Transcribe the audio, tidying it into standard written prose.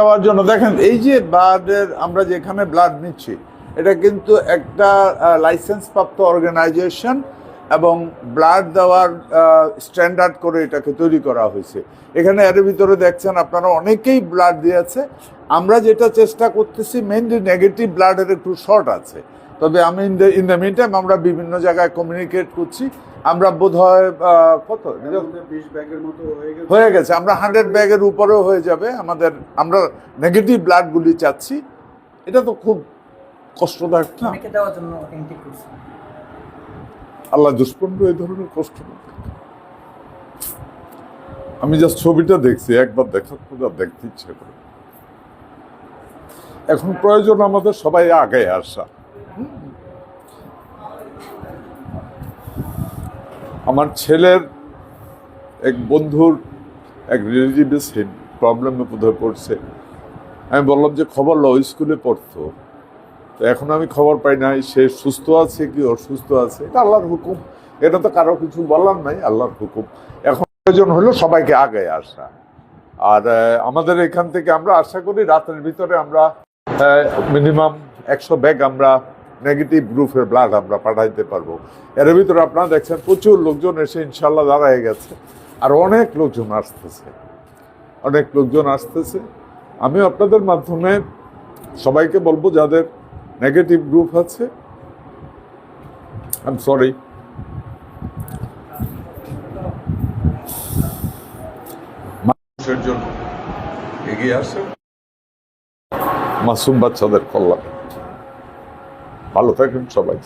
দেওয়ার জন্য দেখেন, এই যে ব্লাডের আমরা যেখানে ব্লাড নিচ্ছি, এটা কিন্তু একটা লাইসেন্স প্রাপ্ত অর্গানাইজেশন এবং ব্লাড দেওয়ার স্ট্যান্ডার্ড করে এটাকে তৈরি করা হয়েছে। এখানে এর ভিতরে দেখছেন আপনারা অনেকেই ব্লাড দিয়েছে। আমরা যেটা চেষ্টা করতেছি, মেইনলি নেগেটিভ ব্লাডের একটু শর্ট আছে, তবে আমি ইন দ্য মিন টাইম আমরা বিভিন্ন জায়গায় কমিউনিকেট করছি। আমরা বোধ হয় কত 20 ব্যাগের মতো হয়ে গেছে, আমরা 100 ব্যাগের উপরেও হয়ে যাবে আমাদের। আমরা নেগেটিভ ব্লাডগুলি চাচ্ছি। এটা তো খুব কষ্টদায়ক না? আল্লাহ দুষ্পন্ন এই ধরনের কষ্ট না। আমি জাস্ট ছবিটা দেখছি, একবার দেখার পর দেখতে ইচ্ছে করে। এখন প্রয়োজন আমাদের সবাই আগে আসা। আমার ছেলের এক বন্ধুর এক রিলেটিভস প্রবলেমে বোধহয় পড়ছে। আমি বললাম যে খবর লো, স্কুলে পড়তো, তো এখন আমি খবর পাই নাই সে সুস্থ আছে কি অসুস্থ আছে। এটা আল্লাহর হুকুম, এটা তো কারো কিছু বলার নাই, আল্লাহর হুকুম। এখন প্রয়োজন হলো সবাইকে আগে আসা। আর আমাদের এখান থেকে আমরা আশা করি রাতের ভিতরে আমরা মিনিমাম 100 ব্যাগ আমরা নেগেটিভ গ্রুপের ব্লাড আমরা পাঠাইতে পারবো। এর ভিতরে আপনারা দেখছেন প্রচুর লোকজন এসে ইনশাল্লাহ দাঁড়ায় গেছে, আর অনেক লোকজন আসতেছে, অনেক লোকজন আসতেছে। আমি আপনাদের মাধ্যমে সবাইকে বলবো যাদের নেগেটিভ গ্রুপ আছে, আই এম সরি, মানুষের জন্য এগিয়ে আসে, মাসুম বাচ্চাদের কল্যাণ। ভালো থাকেন সবাই।